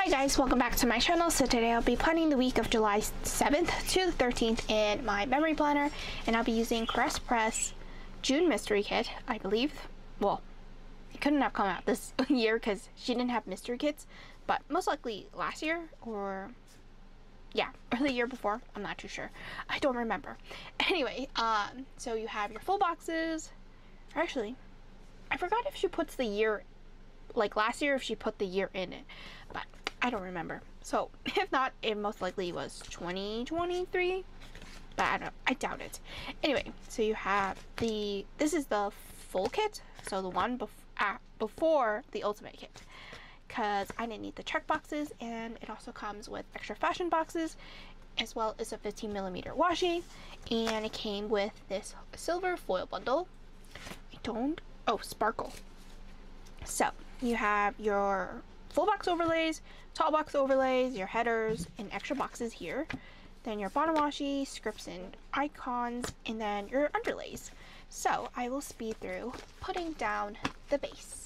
Hi guys, welcome back to my channel. So today I'll be planning the week of July 7th to the 13th in my memory planner, and I'll be using Caress Press June Mystery Kit, I believe. Well, it couldn't have come out this year because she didn't have mystery kits, but most likely last year or yeah, or the year before. I'm not too sure. I don't remember. Anyway, so you have your full boxes. Actually, I forgot if she puts the year, like last year, if she put the year in it, but I don't remember. So if not, it most likely was 2023, but I doubt it. Anyway, so you have this is the full kit, so the one before the ultimate kit, because I didn't need the check boxes, and it also comes with extra fashion boxes as well as a 15mm washi, and it came with this silver foil bundle. Sparkle. So you have your full box overlays, tall box overlays, your headers, and extra boxes here. Then your bottom washi, scripts and icons, and then your underlays. So I will speed through putting down the base.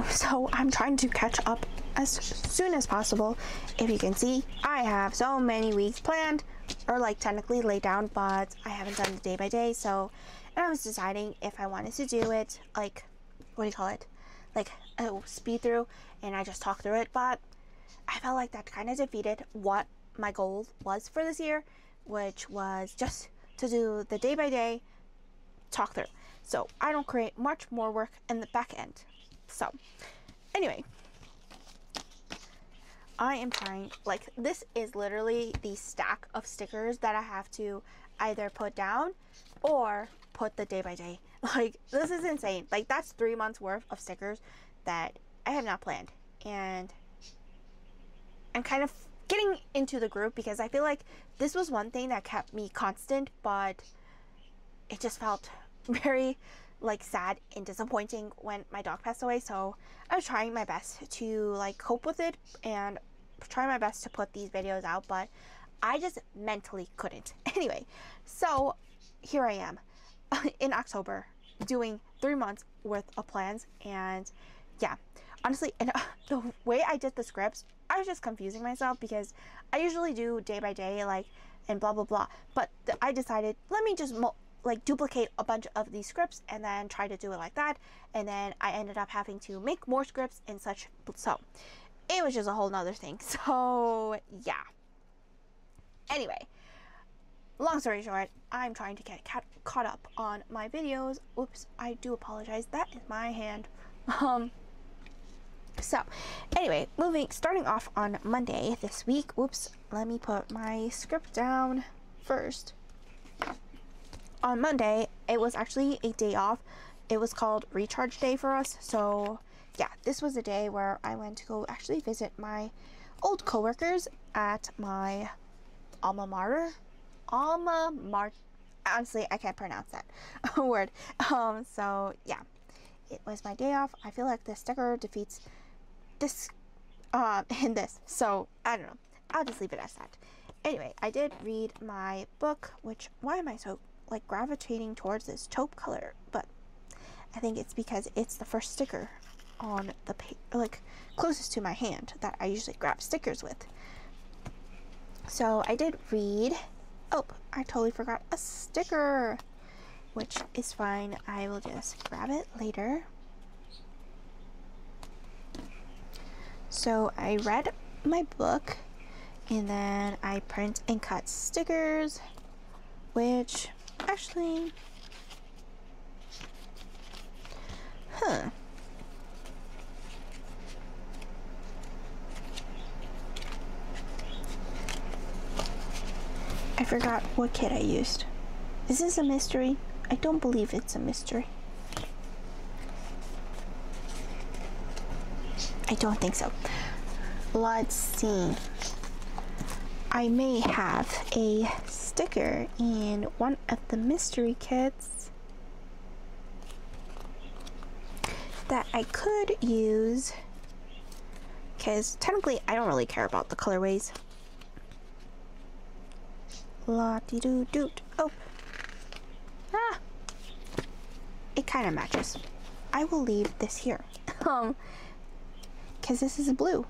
So I'm trying to catch up as soon as possible. If you can see, I have so many weeks planned, or like technically laid down, but I haven't done the day by day. So, and I was deciding if I wanted to do it like, what do you call it? Like a speed through, and I just talk through it. But I felt like that kind of defeated what my goal was for this year, which was just to do the day by day talk through. So I don't create much more work in the back end. So anyway, I am trying, like, this is literally the stack of stickers that I have to either put down or put the day by day. Like, this is insane. Like, that's 3 months worth of stickers that I have not planned, and I'm kind of getting into the group because I feel like this was one thing that kept me constant, but it just felt very like sad and disappointing when my dog passed away. So I was trying my best to like cope with it and try my best to put these videos out, but I just mentally couldn't. Anyway, so here I am in October doing 3 months worth of plans, and yeah, honestly, and the way I did the scripts, I was just confusing myself because I usually do day by day, like, and blah blah blah, but I decided, let me just like duplicate a bunch of these scripts and then try to do it like that, and then I ended up having to make more scripts and such. So it was just a whole nother thing. So yeah, anyway, long story short, I'm trying to get caught up on my videos. Oops, I do apologize, that is my hand. So anyway, starting off on Monday this week. Oops, let me put my script down first. On Monday, it was actually a day off. It was called recharge day for us. So yeah, this was a day where I went to go actually visit my old coworkers at my alma mater. Honestly, I can't pronounce that word. So yeah, it was my day off. I feel like the sticker defeats this in this, so I don't know, I'll just leave it as that. Anyway, I did read my book, which, why am I so like gravitating towards this taupe color? But I think it's because it's the first sticker on the like closest to my hand that I usually grab stickers with. So I did read, oh, I totally forgot a sticker, which is fine, I will just grab it later. So I read my book, and then I print and cut stickers, which actually, I forgot what kit I used. Is this a mystery? I don't believe it's a mystery. I don't think so. Let's see. I may have a sticker in one of the mystery kits that I could use, because technically I don't really care about the colorways. La-dee-doo-doot. Oh. Ah. It kind of matches. I will leave this here. Because this is blue.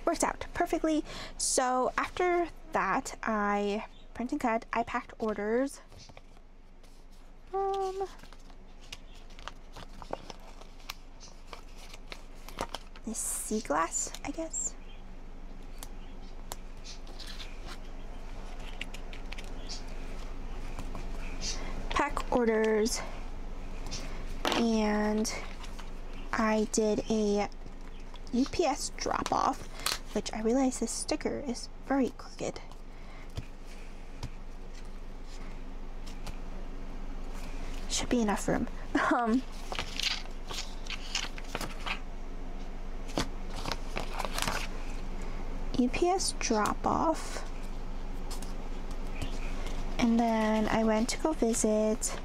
Works out perfectly. So after that, I print and cut. I packed orders. This sea glass, I guess. Pack orders, and I did a UPS drop off, which I realize this sticker is very crooked. Should be enough room. UPS drop off, and then I went to go visit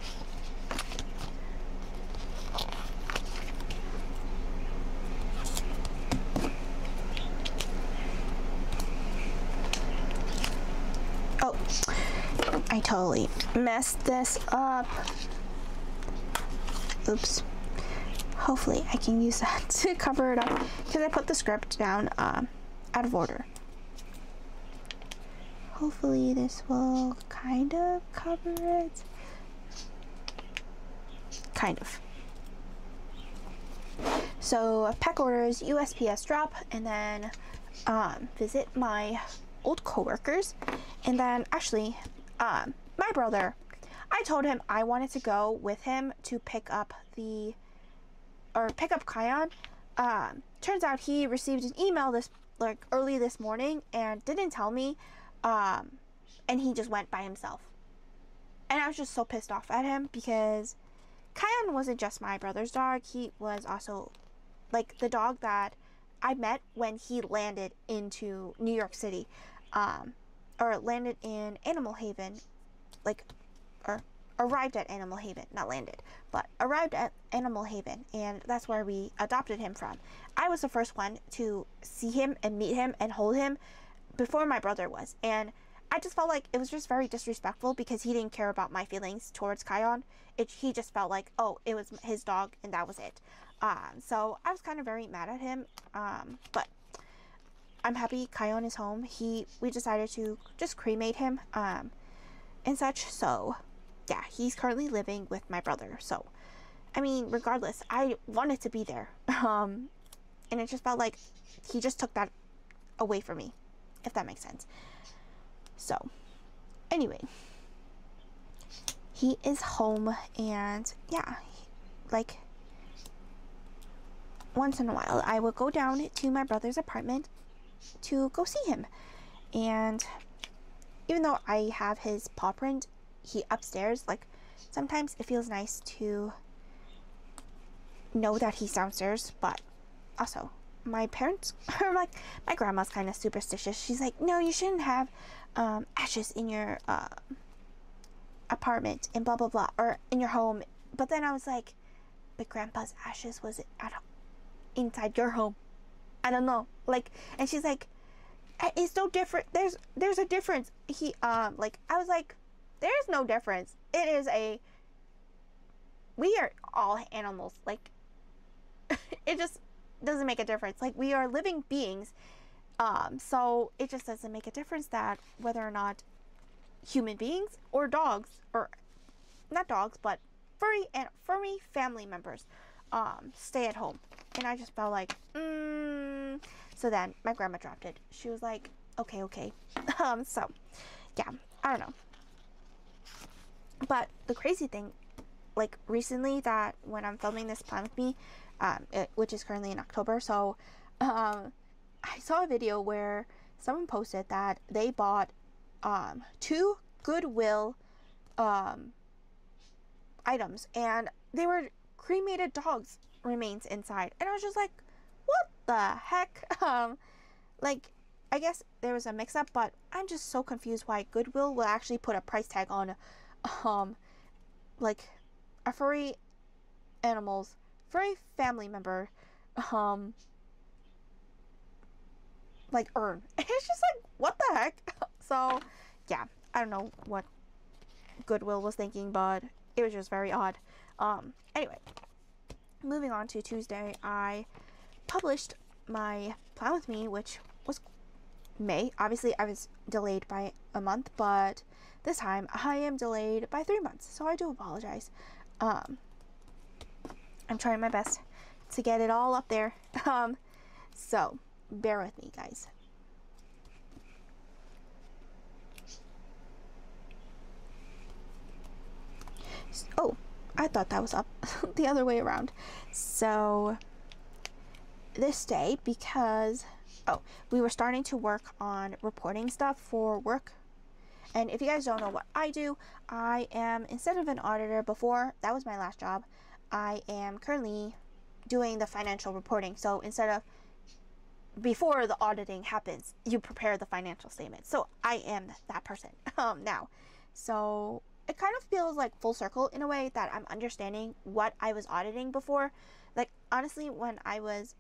I totally messed this up. Oops. Hopefully I can use that to cover it up, because I put the script down out of order. Hopefully this will kind of cover it. Kind of. So pack orders, USPS drop, and then visit my old coworkers, and then actually my brother, I told him I wanted to go with him to pick up Kion. Turns out he received an email early this morning and didn't tell me, and he just went by himself. And I was just so pissed off at him, because Kion wasn't just my brother's dog, he was also like the dog that I met when he landed into New York City, or landed in Animal Haven, or arrived at Animal Haven, not landed, but arrived at Animal Haven, and that's where we adopted him from. I was the first one to see him and meet him and hold him before my brother was, and I just felt like it was just very disrespectful, because he didn't care about my feelings towards Kion. He just felt like, oh, it was his dog and that was it. So I was kind of very mad at him, but I'm happy Kion is home. We decided to just cremate him and such, so yeah, he's currently living with my brother. So I mean, regardless, I wanted to be there, and it just felt like he just took that away from me, if that makes sense. So anyway, he is home, and yeah, like once in a while I would go down to my brother's apartment to go see him. And even though I have his paw print upstairs, like sometimes it feels nice to know that he's downstairs, but also my parents are like, my grandma's kind of superstitious. She's like, no, you shouldn't have ashes in your apartment and blah blah blah, or in your home. But then I was like, but grandpa's ashes was inside your home. I don't know, like, and she's like, it's no different. There's a difference. Like, I was like, there's no difference. We are all animals. Like, it just doesn't make a difference. Like, we are living beings. So it just doesn't make a difference that whether or not human beings or dogs, or not dogs, but furry family members, stay at home. And I just felt like, So then my grandma dropped it. She was like, okay. So yeah, I don't know. But the crazy thing, like, recently, that when I'm filming this Plan With Me, which is currently in October, so I saw a video where someone posted that they bought 2 Goodwill items, and they were cremated dogs remains inside, and I was just like, what the heck? Like, I guess there was a mix-up, but I'm just so confused why Goodwill will actually put a price tag on like a furry family member like urn. It's just like, what the heck? So yeah, I don't know what Goodwill was thinking, but it was just very odd. Anyway, moving on to Tuesday, I published my Plan With Me, which was May. Obviously I was delayed by a month, but this time I am delayed by 3 months, so I do apologize. I'm trying my best to get it all up there. So bear with me, guys. Oh, I thought that was up the other way around. So this day, because we were starting to work on reporting stuff for work. And if you guys don't know what I do, I am, instead of an auditor before, that was my last job, I am currently doing the financial reporting. So instead of, before the auditing happens, you prepare the financial statement. So I am that person now. So it kind of feels like full circle in a way, that I'm understanding what I was auditing before. Like, honestly, when I was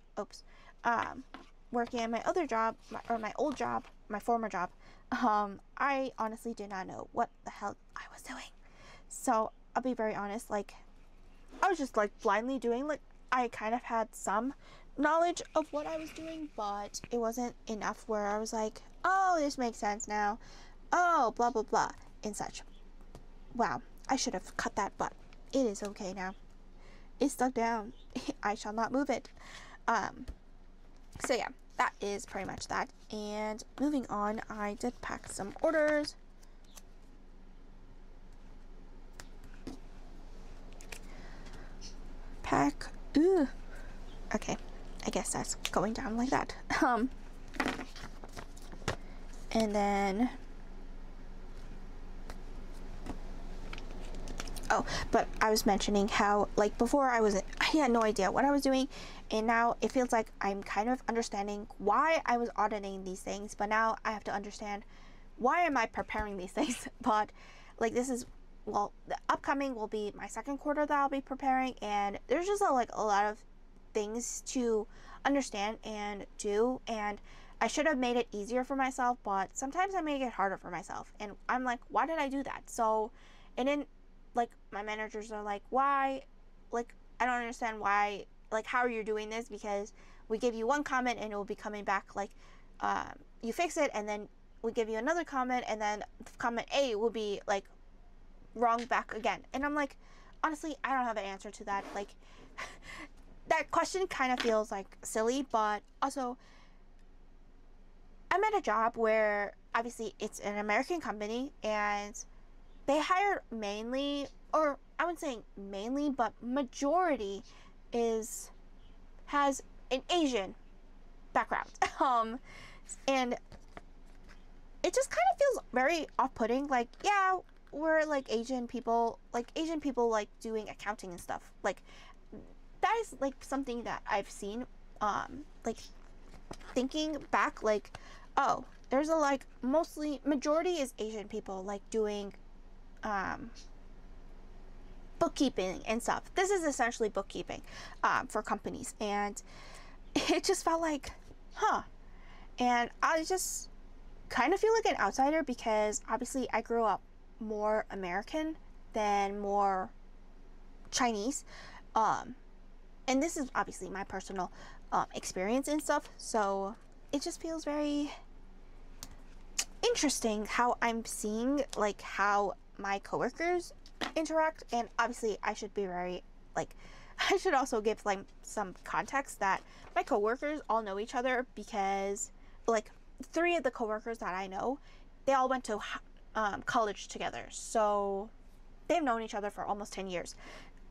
working at my other job, my old job, my former job, I honestly did not know what the hell I was doing. So I'll be very honest, like, I was just like blindly doing, like, I kind of had some knowledge of what I was doing, but it wasn't enough where I was like, oh, this makes sense now, oh, blah blah blah and such. Wow, I should have cut that, but it is okay now. It's stuck down. I shall not move it. So yeah, that is pretty much that. And moving on, I did pack some orders. Okay, I guess that's going down like that. And then, oh, but I was mentioning how, like, before I had no idea what I was doing, and now it feels like I'm kind of understanding why I was auditing these things, but now I have to understand why am I preparing these things. But like, this is, well, the upcoming will be my second quarter that I'll be preparing, and there's just a lot of things to understand and do, and I should have made it easier for myself, but sometimes I make it harder for myself, and I'm like, why did I do that? So, and then, like, my managers are like, why, like, I don't understand why, like, how are you doing this? Because we give you one comment and it will be coming back, like, you fix it, and then we give you another comment, and then comment A will be, like, wrong back again. And I'm like, honestly, I don't have an answer to that. Like, that question kind of feels like silly, but also I'm at a job where obviously it's an American company, and they hire mainly, or I wouldn't say mainly, but majority has an Asian background. And it just kind of feels very off-putting. Like, yeah, we're like Asian people like doing accounting and stuff. Like, that is like something that I've seen, like thinking back, like, oh, there's a like mostly majority is Asian people like doing bookkeeping and stuff. This is essentially bookkeeping for companies, and it just felt like, huh. And I just kind of feel like an outsider because obviously I grew up more American than more Chinese. And this is obviously my personal experience and stuff. So it just feels very interesting how I'm seeing like how my coworkers interact. And obviously I should be very like, I should also give like some context that my coworkers all know each other because like 3 of the coworkers that I know, they all went to college together. So they've known each other for almost 10 years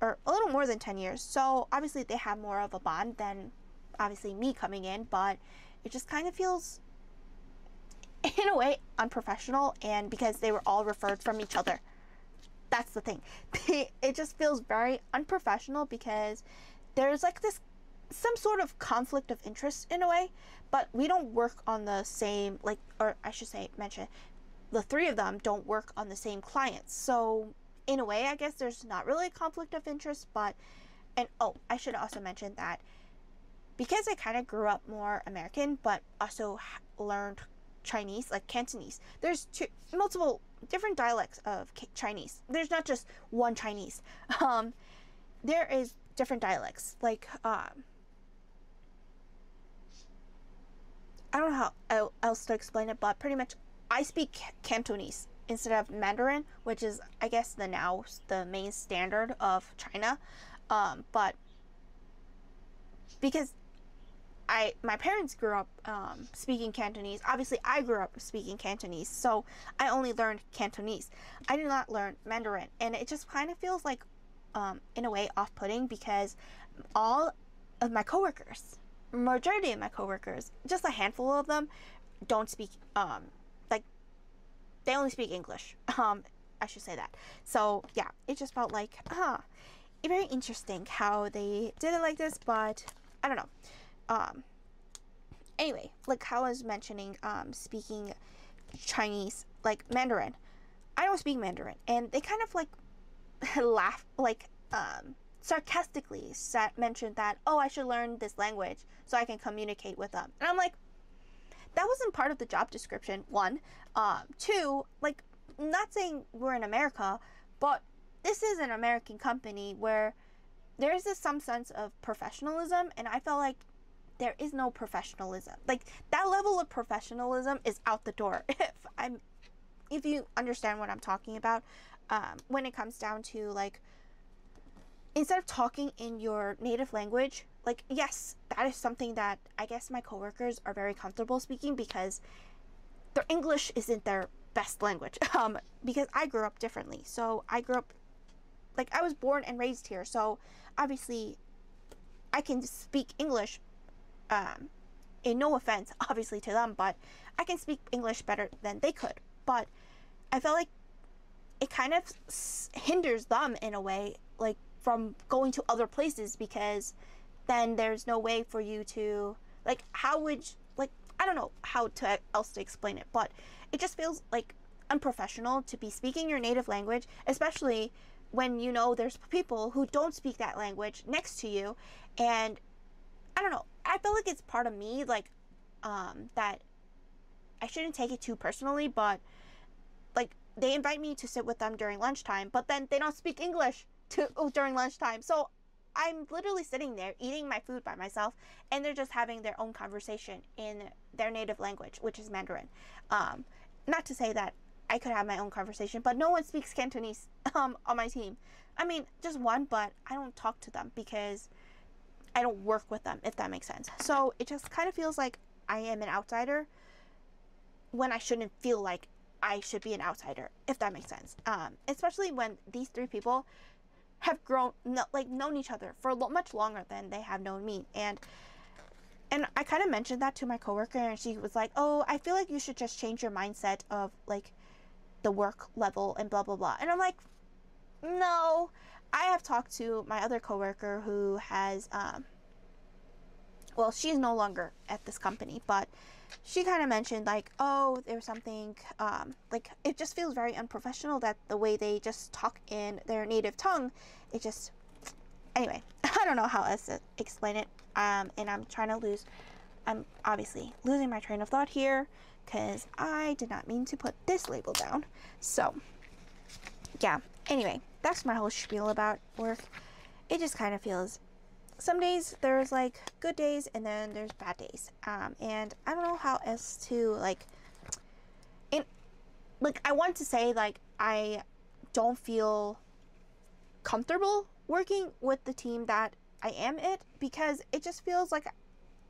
or a little more than 10 years. So obviously they have more of a bond than obviously me coming in, but it just kind of feels in a way unprofessional, and because they were all referred from each other. That's the thing. It just feels very unprofessional because there's like this some sort of conflict of interest in a way, but we don't work on the same, like, or I should say mention the 3 of them don't work on the same clients. So in a way, I guess there's not really a conflict of interest, but, and oh, I should also mention that because I kind of grew up more American, but also learned Chinese, like Cantonese, there's multiple different dialects of Chinese. There's not just one Chinese. There is different dialects, like, I don't know how else to explain it, but pretty much I speak Cantonese instead of Mandarin, which is, I guess, the main standard of China. But because my parents grew up speaking Cantonese, obviously I grew up speaking Cantonese, so I only learned Cantonese. I did not learn Mandarin, and it just kind of feels like, in a way, off-putting because all of my coworkers, majority of my coworkers, just a handful of them, don't speak like they only speak English. I should say that. So yeah, it just felt like very interesting how they did it like this, but I don't know. Anyway, like how I was mentioning, speaking Chinese, like Mandarin. I don't speak Mandarin, and they kind of like laugh, like sarcastically mentioned that, oh, I should learn this language so I can communicate with them. And I'm like, that wasn't part of the job description, 1. 2, like, not saying we're in America, but this is an American company where there is some sense of professionalism, and I felt like there is no professionalism. Like, that level of professionalism is out the door. If you understand what I'm talking about, when it comes down to, like, instead of talking in your native language, like, yes, that is something that I guess my coworkers are very comfortable speaking because their English isn't their best language. Because I grew up differently. So I grew up, like, I was born and raised here. So obviously I can speak English, in no offense, obviously, to them, but I can speak English better than they could. But I felt like it kind of hinders them in a way, like, from going to other places, because then there's no way for you to, like, how would, like, I don't know how else to explain it, but it just feels like unprofessional to be speaking your native language, especially when you know there's people who don't speak that language next to you. And I don't know, I feel like it's part of me, like, that I shouldn't take it too personally, but like, they invite me to sit with them during lunchtime, but then they don't speak English during lunchtime. So I'm literally sitting there eating my food by myself, and they're just having their own conversation in their native language, which is Mandarin. Not to say that I could have my own conversation, but no one speaks Cantonese on my team. I mean, just one, but I don't talk to them because I don't work with them, if that makes sense. So it just kind of feels like I am an outsider when I shouldn't feel like I should be an outsider, if that makes sense. Especially when these 3 people have known each other for much longer than they have known me. And I kind of mentioned that to my coworker, and she was like, oh, I feel like you should just change your mindset of, like, the work level and blah, blah, blah. And I'm like, no, I have talked to my other coworker who has, well, she's no longer at this company, but she kind of mentioned like, oh, there's something, like, it just feels very unprofessional that the way they just talk in their native tongue, it just, anyway, I don't know how else to explain it, and I'm obviously losing my train of thought here, because I did not mean to put this label down. So, yeah, anyway, that's my whole spiel about work. It just kind of feels, some days there's like good days and then there's bad days, and I don't know how else to like I want to say like I don't feel comfortable working with the team that I am at, because it just feels like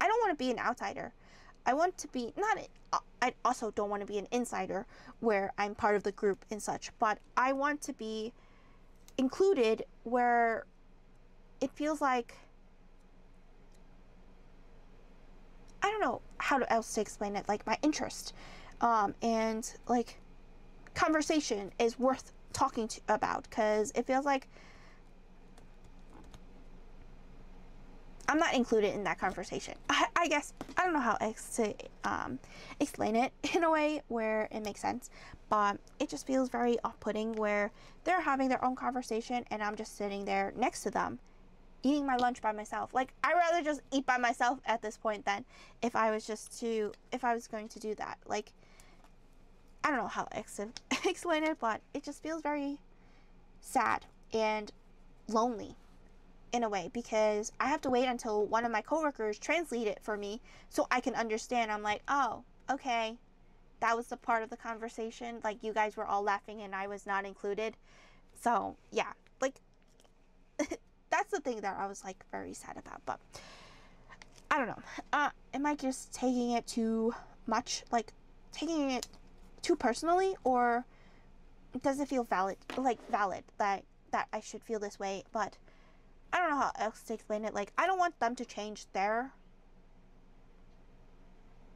I don't want to be an outsider. I want to be not, I also don't want to be an insider where I'm part of the group and such, but I want to be included where it feels like, I don't know how else to explain it, like my interest, and like conversation is worth talking about, because it feels like I'm not included in that conversation. I guess I don't know how else to explain it in a way where it makes sense, but it just feels very off-putting where they're having their own conversation and I'm just sitting there next to them eating my lunch by myself. Like, I'd rather just eat by myself at this point than if I was going to do that. Like, I don't know how to explain it, but it just feels very sad and lonely in a way, because I have to wait until one of my coworkers translate it for me so I can understand. I'm like, oh, okay, that was the part of the conversation. Like, you guys were all laughing and I was not included. So, yeah, like, that's the thing that I was like very sad about. But I don't know. Am I just taking it too much? Like, taking it too personally, or does it feel valid that I should feel this way? But I don't know how else to explain it. Like, I don't want them to change their,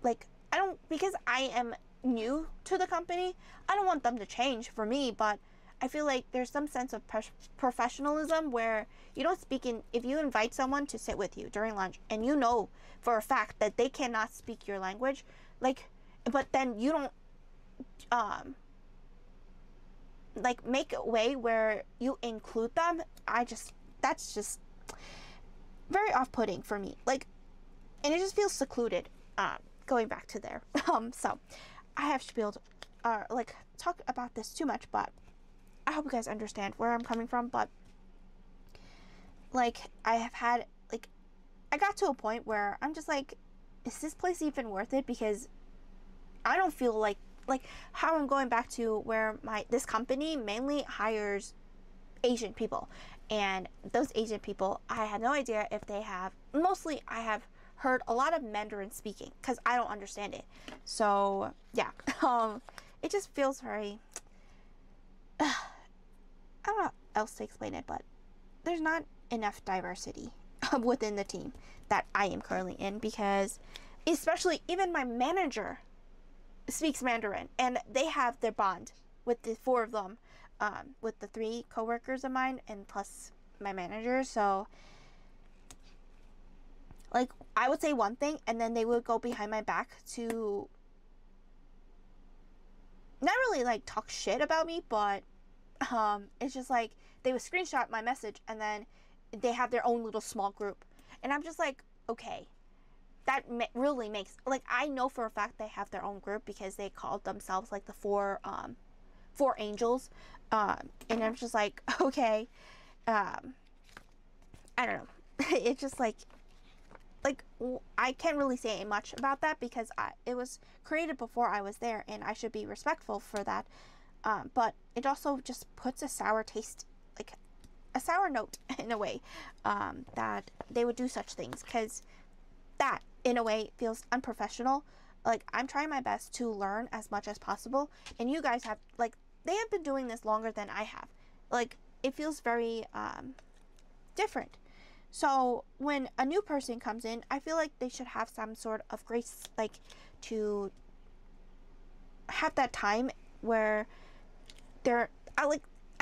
like, because I am new to the company, I don't want them to change for me, but I feel like there's some sense of professionalism where you don't speak in, if you invite someone to sit with you during lunch and you know for a fact that they cannot speak your language, like, but then you don't, like, make a way where you include them, that's just very off-putting for me. Like, and it just feels secluded, going back to there. So I have spieled, like, talk about this too much, but I hope you guys understand where I'm coming from. But like, I have had, like, I got to a point where I'm just like, is this place even worth it? Because I don't feel like how I'm going back to where this company mainly hires Asian people, and those Asian people, I had no idea if they have, mostly I have heard a lot of Mandarin speaking because I don't understand it. So yeah, it just feels very, I don't know how else to explain it, but there's not enough diversity within the team that I am currently in, because especially even my manager speaks Mandarin, and they have their bond with the four of them, with the three coworkers of mine and plus my manager. So like, I would say one thing and then they would go behind my back to not really like talk shit about me, but it's just like they would screenshot my message and then they have their own little small group, and I'm just like, okay, that really makes, like, I know for a fact they have their own group because they called themselves like the four angels, and I'm just like, okay, I don't know. It's just like I can't really say much about that because it was created before I was there, and I should be respectful for that. But it also just puts a sour taste, like a sour note in a way, that they would do such things, because that in a way feels unprofessional. Like, I'm trying my best to learn as much as possible, and you guys have, like, they have been doing this longer than I have. Like, it feels very different. So when a new person comes in, I feel like they should have some sort of grace, like, to have that time where I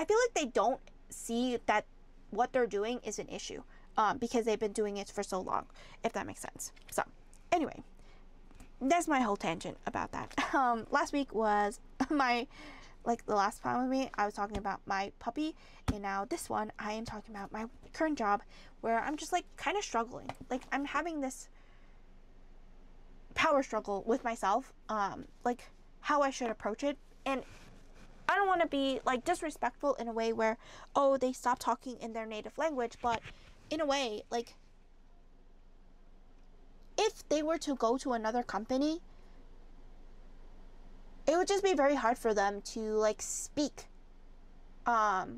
feel like they don't see that what they're doing is an issue, because they've been doing it for so long, if that makes sense. So anyway, that's my whole tangent about that. Last week was my, like the last time with me, I was talking about my puppy, and now this one, I am talking about my current job, where I'm just like kind of struggling. Like I'm having this power struggle with myself, like how I should approach it. And I don't want to be like disrespectful in a way where, oh, they stop talking in their native language, but in a way, like if they were to go to another company, it would just be very hard for them to like speak. But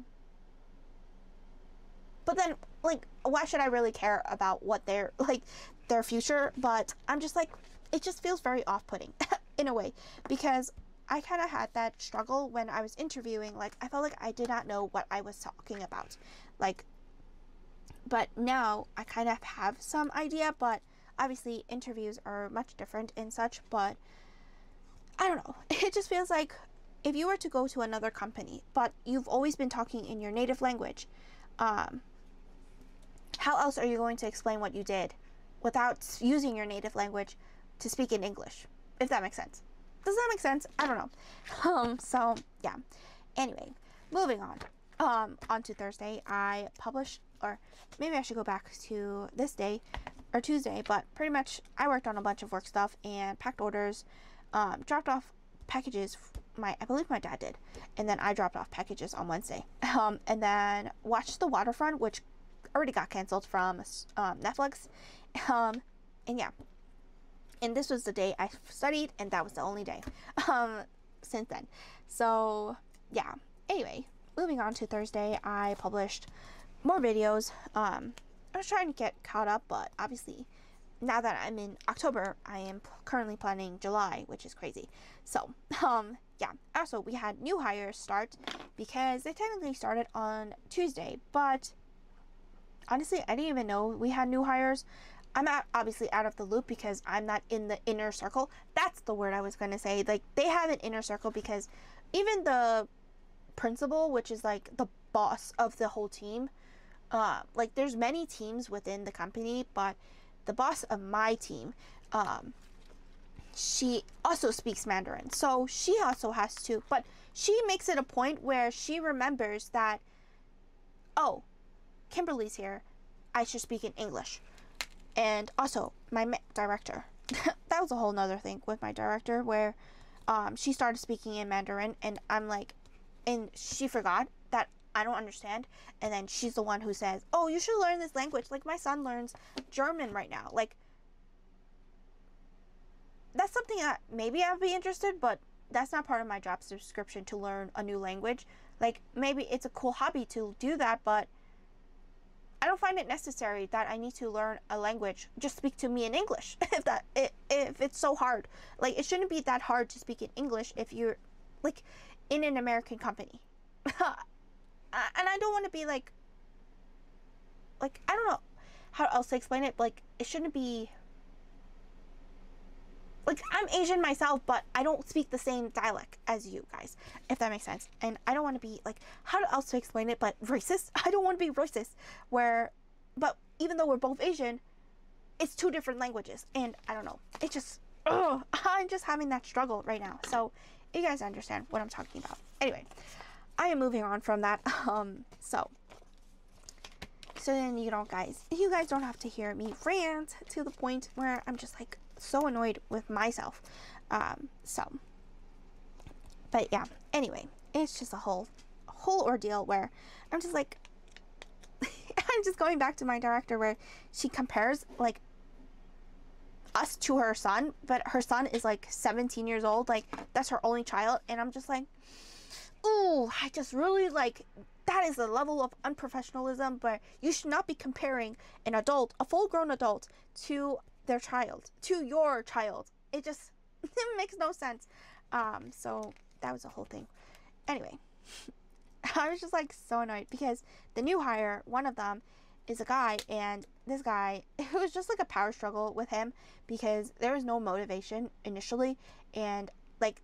then like, why should I really care about what their like their future? But I'm just like, it just feels very off-putting in a way, because I kind of had that struggle when I was interviewing. Like I felt like I did not know what I was talking about, like, but now I kind of have some idea. But obviously interviews are much different and such. But I don't know, it just feels like if you were to go to another company but you've always been talking in your native language, how else are you going to explain what you did without using your native language to speak in English, if that makes sense? Does that make sense? I don't know. So yeah, anyway, moving on to Thursday, I published, or maybe I should go back to this day or Tuesday, but pretty much I worked on a bunch of work stuff and packed orders, dropped off packages. I believe my dad did, and then I dropped off packages on Wednesday, and then watched The Waterfront, which already got canceled from Netflix, and yeah, and this was the day I studied, and that was the only day since then. So yeah, anyway, moving on to Thursday, I published more videos. I was trying to get caught up, but obviously now that I'm in October, I am currently planning July, which is crazy. So yeah, also we had new hires start, because they technically started on Tuesday, but honestly I didn't even know we had new hires. I'm obviously out of the loop because I'm not in the inner circle. That's the word I was going to say. Like they have an inner circle, because even the principal, which is like the boss of the whole team, like there's many teams within the company, but the boss of my team, she also speaks Mandarin, so she also has to, but she makes it a point where she remembers that, oh, Kimberly's here, I should speak in English. And also my director, that was a whole nother thing with my director, where she started speaking in Mandarin, and I'm like, and she forgot that I don't understand, and then she's the one who says, oh, you should learn this language. Like my son learns German right now. Like that's something that maybe I'd be interested, but that's not part of my job description to learn a new language. Like maybe it's a cool hobby to do that, but I don't find it necessary that I need to learn a language. Just speak to me in English. If it's so hard, like it shouldn't be that hard to speak in English if you're like in an American company. And I don't want to be like I don't know how else to explain it. Like it shouldn't be like, I'm Asian myself, but I don't speak the same dialect as you guys, if that makes sense. And I don't want to be like, how else to explain it, but racist. I don't want to be racist, but even though we're both Asian, it's two different languages, and I don't know, it just, I'm just having that struggle right now. So you guys understand what I'm talking about. Anyway, I am moving on from that. So then, you guys don't have to hear me rant to the point where I'm just like so annoyed with myself. But yeah, anyway, it's just a whole ordeal where I'm just like, I'm just going back to my director, where she compares like us to her son, but her son is like 17 years old, like that's her only child, and I'm just like, ooh, I just really like, that is a level of unprofessionalism, but you should not be comparing an adult, a full-grown adult, to their child, to your child. It just, it makes no sense. So that was a whole thing. Anyway, I was just like so annoyed, because the new hire, one of them, is a guy, and this guy, it was just like a power struggle with him, because there was no motivation initially, and like,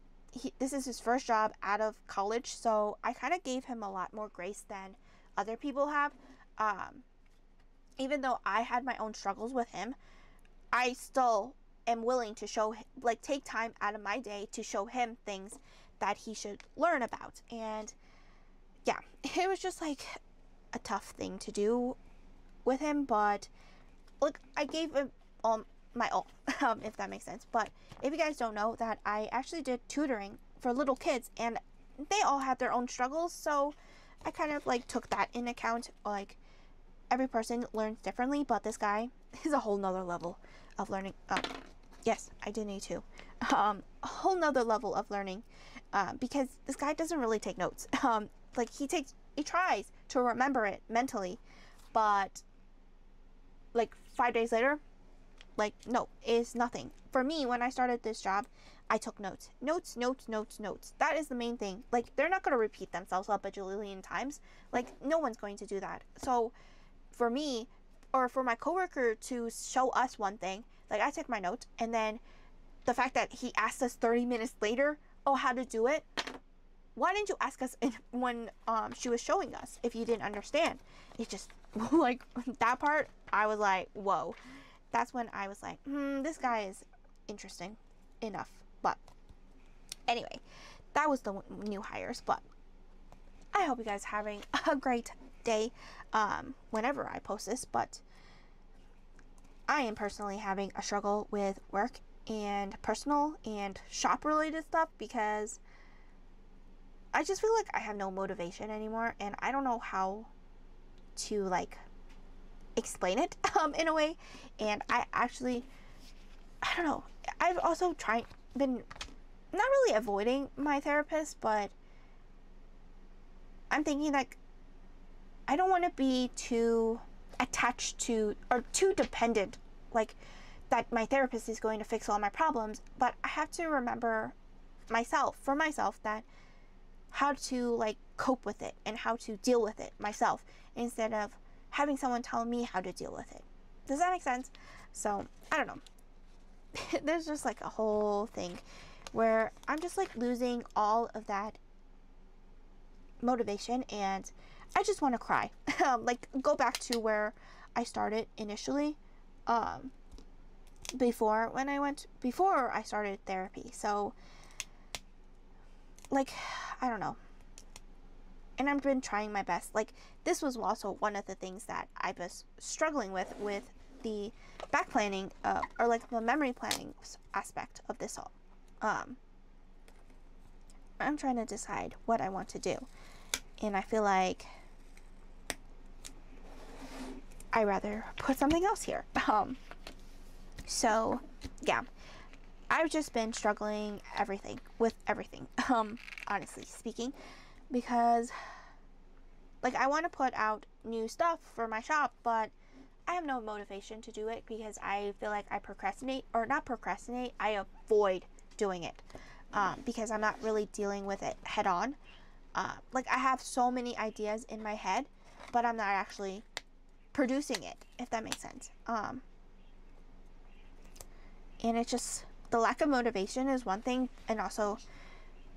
this is his first job out of college, so I kind of gave him a lot more grace than other people have. even though I had my own struggles with him, I still am willing to show, like, take time out of my day to show him things that he should learn about. And yeah, it was just like a tough thing to do with him, but look, I gave him my all, if that makes sense. But if you guys don't know, that I actually did tutoring for little kids, and they all had their own struggles, so I kind of like took that in account. Like, every person learns differently, but this guy is a whole nother level of learning. Yes, I did need to. A whole nother level of learning, because this guy doesn't really take notes. Like, he tries to remember it mentally, but like 5 days later, like, no, it's nothing. For me, when I started this job, I took notes. Notes. That is the main thing. Like, they're not going to repeat themselves a bajillion times. Like, no one's going to do that. So for me, or for my coworker to show us one thing, like, I took my notes, and then the fact that he asked us 30 minutes later, oh, how to do it, why didn't you ask us when she was showing us if you didn't understand? It just, like, that part, I was like, whoa. That's when I was like, this guy is interesting enough. But anyway, that was the new hires. But I hope you guys are having a great day whenever I post this. But I am personally having a struggle with work and personal and shop related stuff, because I just feel like I have no motivation anymore, and I don't know how to, like, explain it in a way. And I don't know, I've also been not really avoiding my therapist, but I'm thinking, like, I don't want to be too attached to, or too dependent, like, that my therapist is going to fix all my problems. But I have to remember for myself, that how to, like, cope with it and how to deal with it myself, instead of having someone tell me how to deal with it. Does that make sense? So, I don't know. There's just, like, a whole thing where I'm just, like, losing all of that motivation, and I just want to cry. Like, go back to where I started initially, before I started therapy. So, like, I don't know. And I've been trying my best. Like, this was also one of the things that I was struggling with the back planning, or like the memory planning aspect of this all. I'm trying to decide what I want to do, and I feel like I'd rather put something else here. So yeah, I've just been struggling with everything, honestly speaking, because, like, I want to put out new stuff for my shop, but I have no motivation to do it, because I feel like I avoid doing it, because I'm not really dealing with it head on. Like, I have so many ideas in my head, but I'm not actually producing it, if that makes sense. And it's just, the lack of motivation is one thing, and also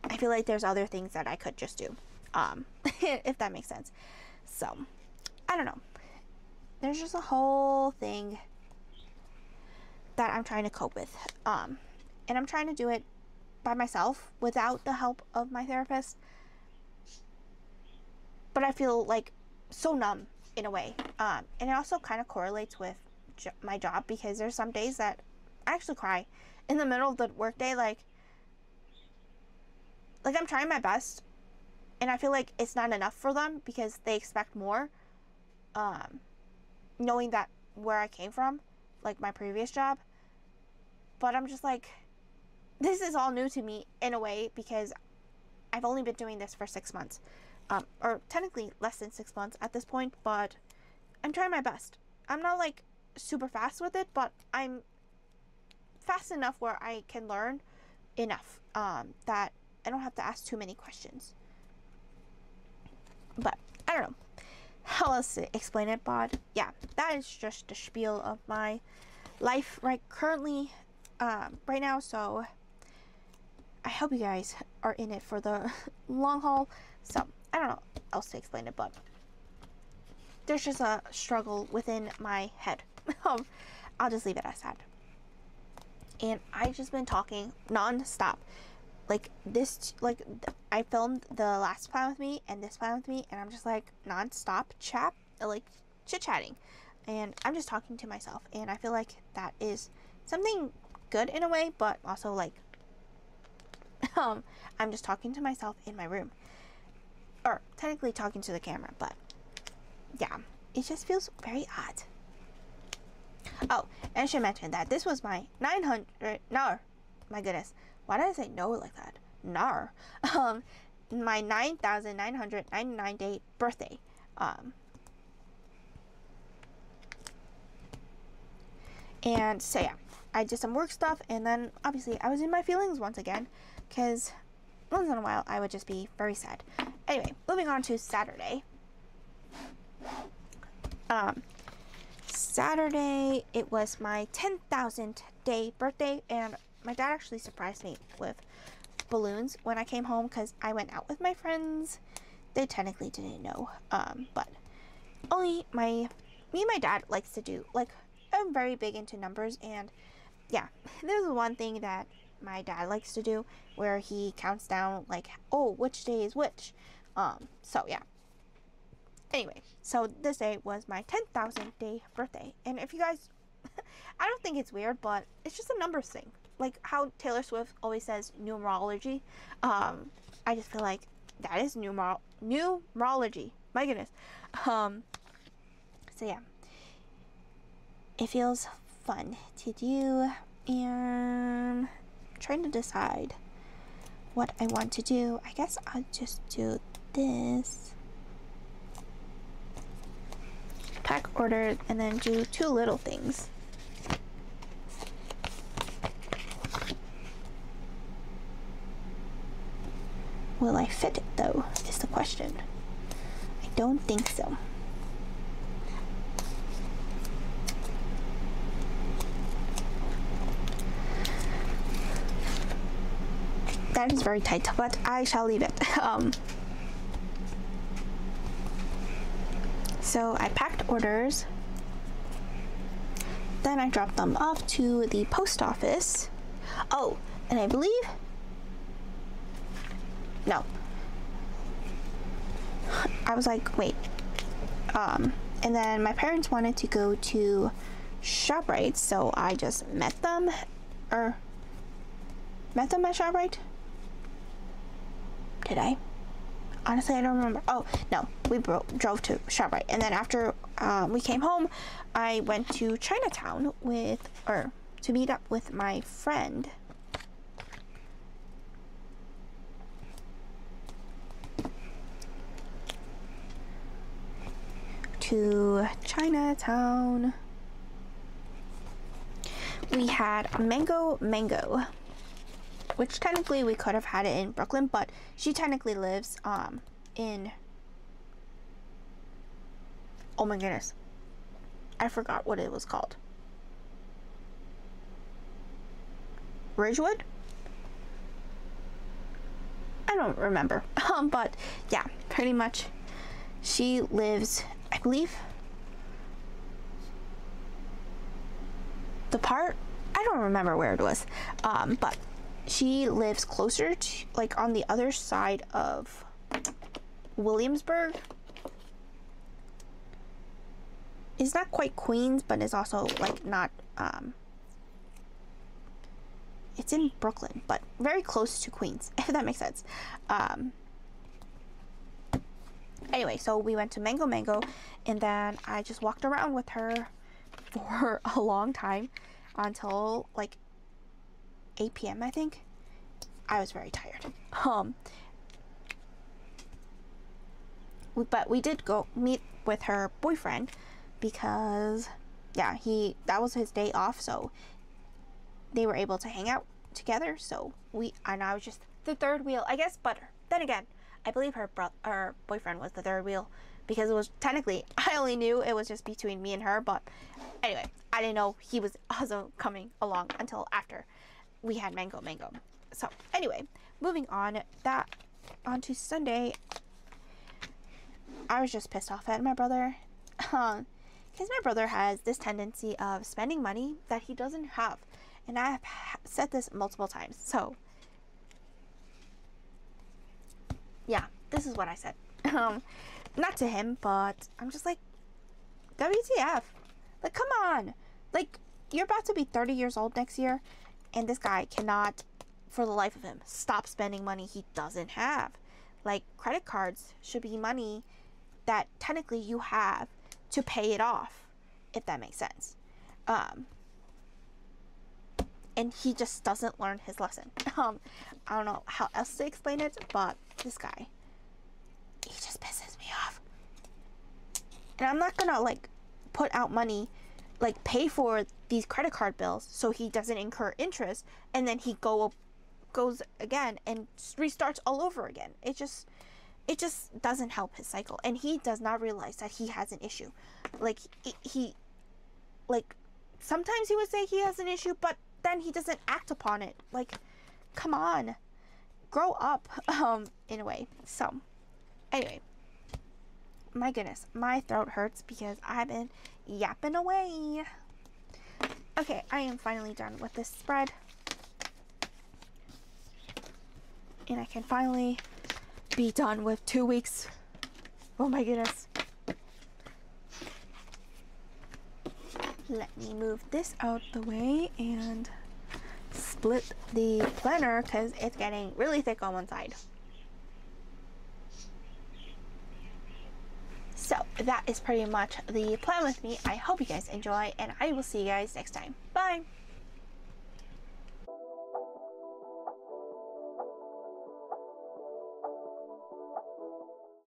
I feel like there's other things that I could just do, if that makes sense. So, I don't know. There's just a whole thing that I'm trying to cope with. And I'm trying to do it by myself without the help of my therapist. But I feel like so numb in a way. And it also kind of correlates with my job, because there's some days that I actually cry in the middle of the workday. Like I'm trying my best, and I feel like it's not enough for them, because they expect more. Knowing that where I came from, like my previous job. But I'm just like, this is all new to me in a way, because I've only been doing this for 6 months. Or technically less than 6 months at this point, but I'm trying my best. I'm not like super fast with it, but I'm fast enough where I can learn enough, that I don't have to ask too many questions. But I don't know how else to explain it, but yeah, that is just the spiel of my life right now. So I hope you guys are in it for the long haul. So I don't know how else to explain it, but there's just a struggle within my head. I'll just leave it as that. And I just been talking non-stop. Like this, like I filmed the last plan with me and this plan with me, and I'm just like non-stop chit-chatting, and I'm just talking to myself, and I feel like that is something good in a way, but also like I'm just talking to myself in my room, or technically talking to the camera, but yeah, it just feels very odd. Oh, and I should mention that this was my 900, no, my goodness, why did I say no like that? Nar. My 9,999 day birthday. And so yeah, I did some work stuff, and then obviously I was in my feelings once again, because once in a while I would just be very sad. Anyway, moving on to Saturday. Saturday, it was my 10,000th day birthday, and my dad actually surprised me with balloons when I came home, because I went out with my friends. They technically didn't know, but only me and my dad likes to do, like, I'm very big into numbers, and yeah, there's one thing that my dad likes to do where he counts down, like, oh, which day is which. So yeah. Anyway, so this day was my 10,000th day birthday, and if you guys, I don't think it's weird, but it's just a numbers thing. Like how Taylor Swift always says numerology. I just feel like that is numerology. My goodness. So yeah, it feels fun to do, and I'm trying to decide what I want to do. I guess I'll just do this. Pack order and then do 2 little things. Will I fit it though, is the question. I don't think so. That is very tight, but I shall leave it. So I packed orders, then I dropped them off to the post office. Oh, and I believe, no, I was like, wait, and then my parents wanted to go to ShopRite, so I just met them at ShopRite. Did I? Honestly, I don't remember. Oh, no, we drove to ShopRite. And then after we came home, I went to Chinatown to meet up with my friend. To Chinatown. We had mango, which technically we could have had it in Brooklyn, but she technically lives in, oh my goodness, I forgot what it was called. Ridgewood? I don't remember. But yeah, pretty much she lives, I believe, I don't remember where it was, but she lives closer to, like, on the other side of Williamsburg. It's not quite Queens, but it's also, like, not, it's in Brooklyn, but very close to Queens, if that makes sense. Anyway, so we went to Mango, and then I just walked around with her for a long time until, like, 8 p.m. I think. I was very tired. But we did go meet with her boyfriend because, yeah, that was his day off, so they were able to hang out together. So I was just the third wheel, I guess. But then again, I believe her boyfriend was the third wheel, because it was technically, I only knew it was just between me and her. But anyway, I didn't know he was also coming along until after we had Mango. So anyway, moving on to Sunday. I was just pissed off at my brother. Because my brother has this tendency of spending money that he doesn't have. And I have said this multiple times. So, yeah, this is what I said. Not to him, but I'm just like, WTF? Like, come on. Like, you're about to be 30 years old next year, and this guy cannot, for the life of him, stop spending money he doesn't have. Like, credit cards should be money that technically you have to pay it off, if that makes sense. And he just doesn't learn his lesson. I don't know how else to explain it, but this guy, he just pisses me off. And I'm not gonna, like, put out money, like, pay for these credit card bills so he doesn't incur interest, and then he goes again and restarts all over again. It just doesn't help his cycle, and he does not realize that he has an issue. Like, he like, sometimes he would say he has an issue, but then he doesn't act upon it. Like, come on, grow up. In a way. So anyway, my goodness, my throat hurts because I've been yapping away. Okay, I am finally done with this spread, and I can finally be done with 2 weeks. Oh my goodness. Let me move this out the way and split the planner because it's getting really thick on one side. So that is pretty much the plan with me. I hope you guys enjoy, and I will see you guys next time. Bye!